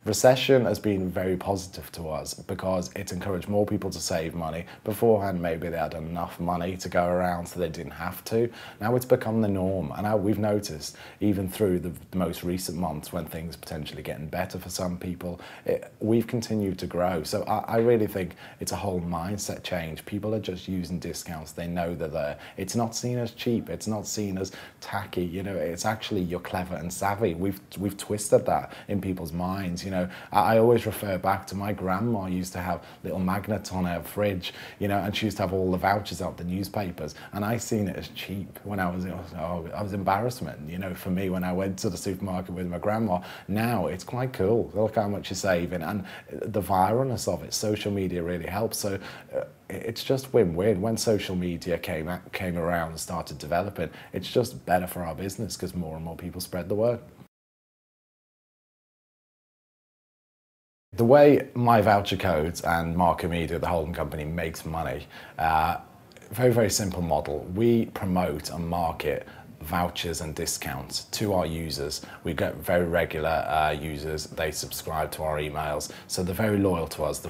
Recession has been very positive to us because it's encouraged more people to save money. Beforehand, maybe they had enough money to go around so they didn't have to. Now it's become the norm, and now we've noticed, even through the most recent months when things are potentially getting better for some people, we've continued to grow. So I really think it's a whole mindset change. People are just using discounts. They know they're there. It's not seen as cheap. It's not seen as tacky. You know, it's actually you're clever and savvy. We've twisted that in people's minds. You know, I always refer back to my grandma used to have little magnets on her fridge, you know, and she used to have all the vouchers out the newspapers, and I seen it as cheap when I was embarrassment, you know, for me when I went to the supermarket with my grandma. Now it's quite cool. Look how much you're saving, and the viralness of it, social media really helps. So it's just win-win. When social media came around and started developing, it's just better for our business because more and more people spread the word. The way MyVoucherCodes and Market Media, the holding company, makes money, very, very simple model. We promote and market vouchers and discounts to our users. We get very regular users. They subscribe to our emails, so they're very loyal to us. The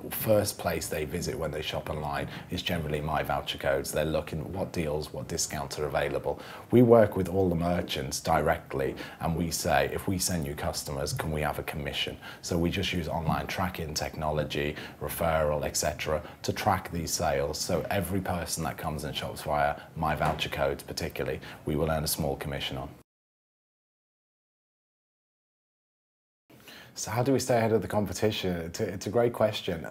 first place they visit when they shop online is generally MyVoucherCodes. They're looking what deals, what discounts are available. We work with all the merchants directly, and we say, if we send you customers, can we have a commission? So we just use online tracking technology, referral, etc., to track these sales. So every person that comes and shops via MyVoucherCodes particularly, we will earn a small commission on. So how do we stay ahead of the competition? It's a great question.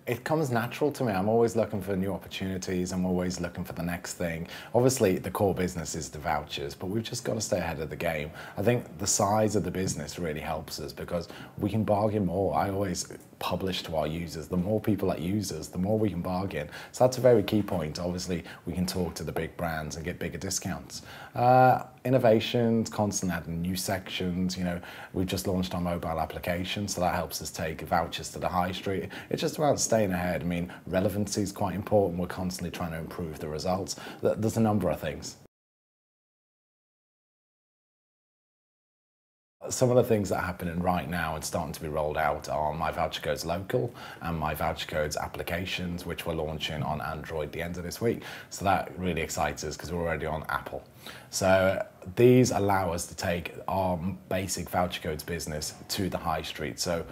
It comes natural to me. I'm always looking for new opportunities. I'm always looking for the next thing. Obviously, the core business is the vouchers, but we've just got to stay ahead of the game. I think the size of the business really helps us because we can bargain more. I always publish to our users. The more people that use us, the more we can bargain. So that's a very key point. Obviously, we can talk to the big brands and get bigger discounts. Innovations, constantly adding new sections. You know, we've just launched our mobile application, so that helps us take vouchers to the high street. It's just about staying ahead. I mean, relevancy is quite important. We're constantly trying to improve the results. There's a number of things. Some of the things that are happening right now and starting to be rolled out are MyVoucherCodes Local and MyVoucherCodes applications, which we're launching on Android the end of this week. So that really excites us because we're already on Apple. So these allow us to take our basic VoucherCodes business to the high street. So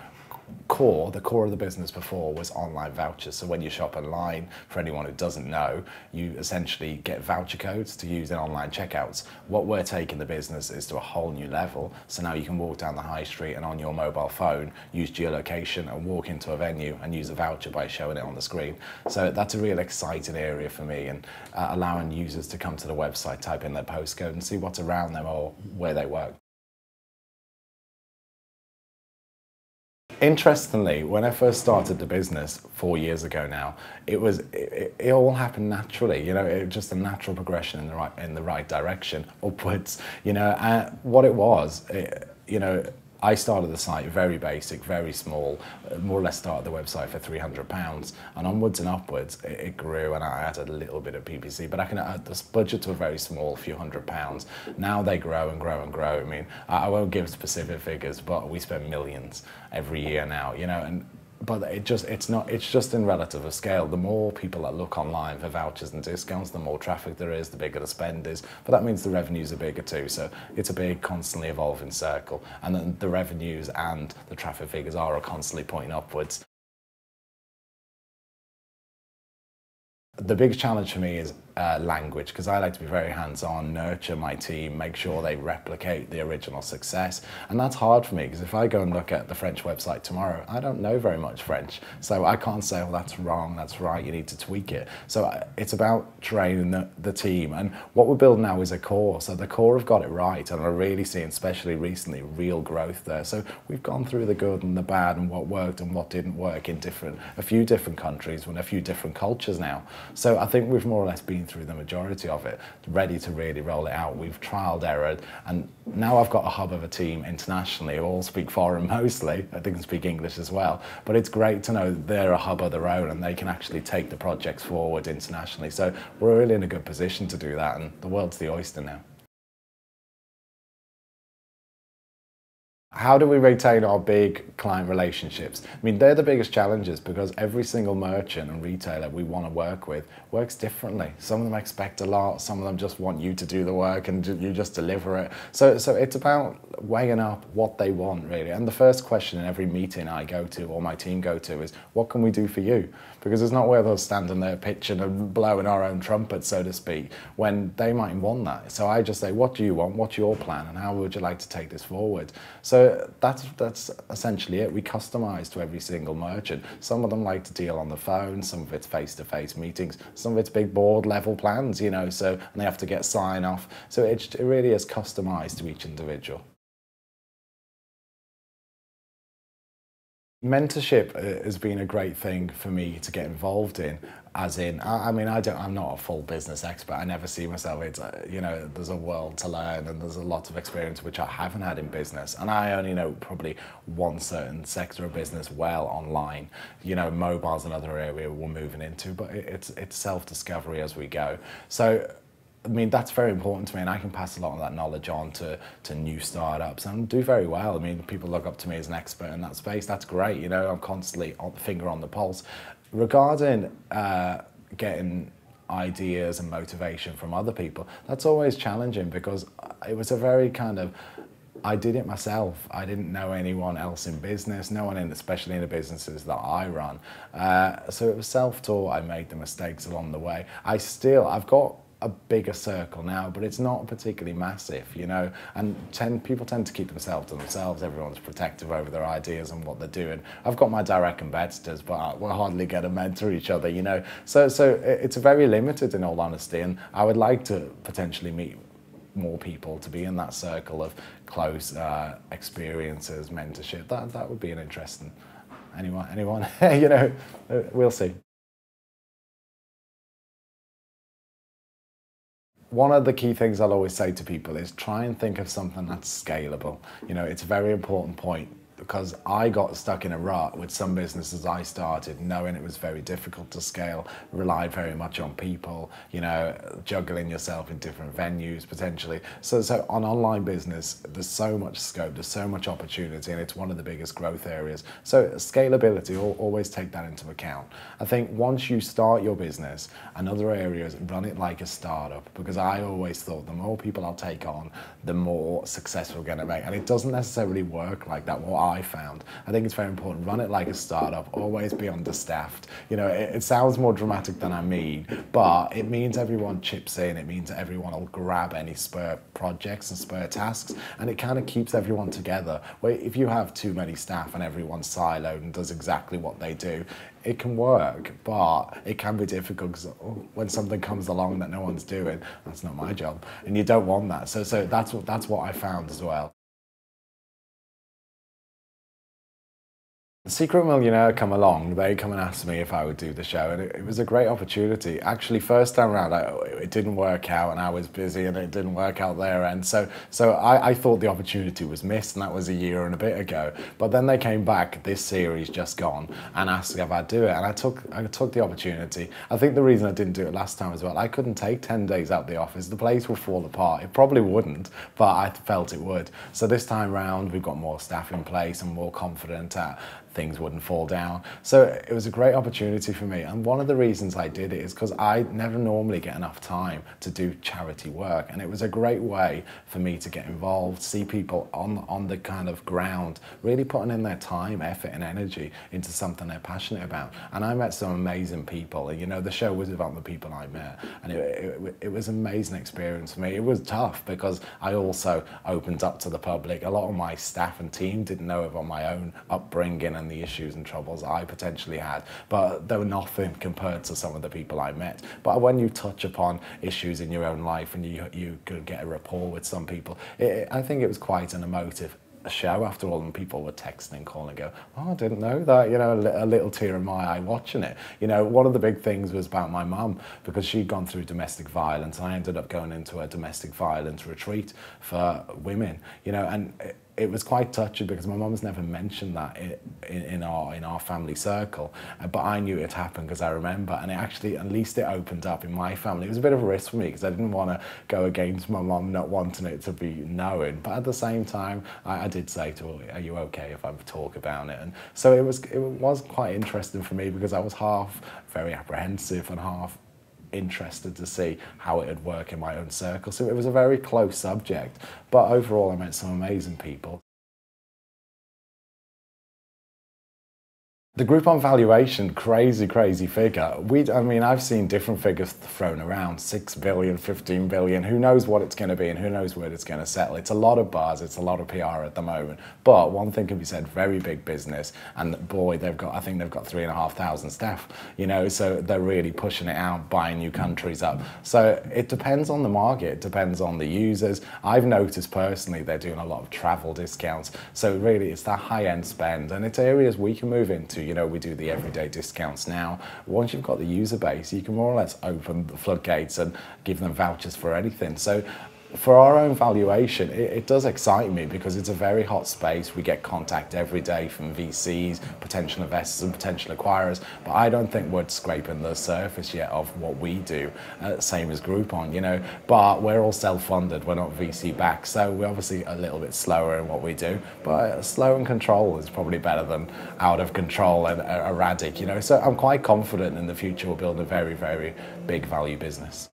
the core of the business before was online vouchers. So when you shop online, for anyone who doesn't know, you essentially get voucher codes to use in online checkouts. What we're taking the business is to a whole new level. So now you can walk down the high street and on your mobile phone, use geolocation and walk into a venue and use a voucher by showing it on the screen. So that's a real exciting area for me, and allowing users to come to the website, type in their postcode and see what's around them or where they work. Interestingly, when I first started the business 4 years ago now, it all happened naturally. You know, it was just a natural progression in the right direction, upwards. You know, and what it was, you know, I started the site very basic, very small, more or less started the website for £300, and onwards and upwards it grew, and I added a little bit of PPC, but the budgets were very small, a few £100s. Now they grow and grow and grow. I mean, I won't give specific figures, but we spend millions every year now, you know, but it's just in relative scale. The more people that look online for vouchers and discounts, the more traffic there is, the bigger the spend is, but that means the revenues are bigger too. So it's a big, constantly evolving circle, and then the revenues and the traffic figures are constantly pointing upwards. The big challenge for me is language, because I like to be very hands-on, nurture my team, make sure they replicate the original success, and that's hard for me because if I go and look at the French website tomorrow, I don't know very much French, so I can't say, well, that's wrong, that's right, you need to tweak it. So it's about training the team, and what we're building now is a core. So the core have got it right, and we're really seeing, especially recently, real growth there. So we've gone through the good and the bad and what worked and what didn't work in a few different countries and a few different cultures now. So I think we've more or less been through the majority of it, ready to really roll it out. We've trialed, errored, and now I've got a hub of a team internationally who all speak foreign mostly. I think they can speak English as well, but it's great to know they're a hub of their own and they can actually take the projects forward internationally. So we're really in a good position to do that, and the world's the oyster now. How do we retain our big client relationships? I mean, they're the biggest challenges because every single merchant and retailer we want to work with works differently. Some of them expect a lot, some of them just want you to do the work and you just deliver it. So it's about weighing up what they want, really. And the first question in every meeting I go to or my team go to is, what can we do for you? Because it's not worth us standing there pitching and blowing our own trumpet, so to speak, when they might want that. So I just say, what do you want? What's your plan? And how would you like to take this forward? So that's essentially it. We customize to every single merchant. Some of them like to deal on the phone, some of it's face-to-face meetings, some of it's big board level plans, you know, so, and they have to get sign off. So it really is customized to each individual. Mentorship has been a great thing for me to get involved in, as in, I mean, I'm not a full business expert. I never see myself, it's, you know, there's a world to learn and there's a lot of experience which I haven't had in business. And I only know probably one certain sector of business well online. You know, mobile's another area we're moving into, but it's self-discovery as we go. So, I mean, that's very important to me, and I can pass a lot of that knowledge on to new startups and do very well. I mean, people look up to me as an expert in that space. That's great. You know, I'm constantly on the finger on the pulse. Regarding getting ideas and motivation from other people, that's always challenging because it was a very kind of, I did it myself. I didn't know anyone else in business, no one in, especially in the businesses that I run. So it was self-taught. I made the mistakes along the way. I've got a bigger circle now, but it's not particularly massive, you know, and people tend to keep themselves to themselves. Everyone's protective over their ideas and what they're doing. I've got my direct competitors, but we'll hardly get to mentor each other, you know, so it's very limited, in all honesty, and I would like to potentially meet more people to be in that circle of close experiences, mentorship. That would be an interesting, anyone you know, we'll see. One of the key things I'll always say to people is try and think of something that's scalable. You know, it's a very important point because I got stuck in a rut with some businesses I started knowing it was very difficult to scale, relied very much on people, you know, juggling yourself in different venues potentially. So on online business, there's so much scope, there's so much opportunity, and it's one of the biggest growth areas. So scalability, always take that into account. I think once you start your business, another area is run it like a startup, because I always thought the more people I'll take on, the more success we're going to make. And it doesn't necessarily work like that. What I found, I think it's very important, run it like a startup, always be understaffed. You know, it sounds more dramatic than I mean, but it means everyone chips in, it means everyone will grab any spare projects and spare tasks, and it kind of keeps everyone together. Where if you have too many staff and everyone's siloed and does exactly what they do, it can work, but it can be difficult because when something comes along that no one's doing, that's not my job, and you don't want that. So that's what I found as well. The Secret Millionaire come along, they come and asked me if I would do the show, and it was a great opportunity. Actually, first time around, it didn't work out, and I was busy, and it didn't work out there, and so I thought the opportunity was missed, and that was a year and a bit ago. But then they came back, this series just gone, and asked if I'd do it, and I took the opportunity. I think the reason I didn't do it last time as well, I couldn't take 10 days out the office. The place would fall apart. It probably wouldn't, but I felt it would. So this time round, we've got more staff in place and more confident things wouldn't fall down. So it was a great opportunity for me. And one of the reasons I did it is because I never normally get enough time to do charity work. And it was a great way for me to get involved, see people on the kind of ground, really putting in their time, effort and energy into something they're passionate about. And I met some amazing people. And, you know, the show was about the people I met. And it was an amazing experience for me. It was tough because I also opened up to the public. A lot of my staff and team didn't know about my own upbringing and the issues and troubles I potentially had, but they were nothing compared to some of the people I met. But when you touch upon issues in your own life and you could get a rapport with some people, I think it was quite an emotive show after all, and people were texting and calling and go, oh, I didn't know that, you know, a little tear in my eye watching it. You know, one of the big things was about my mum, because she'd gone through domestic violence. I ended up going into a domestic violence retreat for women, you know, and it was quite touchy because my mum's never mentioned that in our family circle, but I knew it happened because I remember, and it actually, at least it opened up in my family. It was a bit of a risk for me because I didn't want to go against my mum not wanting it to be known, but at the same time I did say to her, are you okay if I talk about it? And so it was quite interesting for me because I was half very apprehensive and half interested to see how it would work in my own circle. So it was a very close subject, but overall I met some amazing people. The Groupon valuation, crazy figure. I mean, I've seen different figures thrown around, 6 billion, 15 billion, who knows what it's going to be and who knows where it's going to settle. It's a lot of buzz, it's a lot of PR at the moment. But one thing can be said, very big business, and boy, I think they've got 3,500 staff, you know, so they're really pushing it out, buying new countries up. So it depends on the market, it depends on the users. I've noticed personally they're doing a lot of travel discounts. So really it's that high-end spend, and it's areas we can move into. You know, we do the everyday discounts now. Once you've got the user base, you can more or less open the floodgates and give them vouchers for anything. So for our own valuation, it does excite me because it's a very hot space. We get contact every day from VCs, potential investors and potential acquirers, but I don't think we're scraping the surface yet of what we do, same as Groupon, you know, but we're all self-funded, we're not VC backed, so we're obviously a little bit slower in what we do, but slow and control is probably better than out of control and erratic, you know, so I'm quite confident in the future we'll build a very big value business.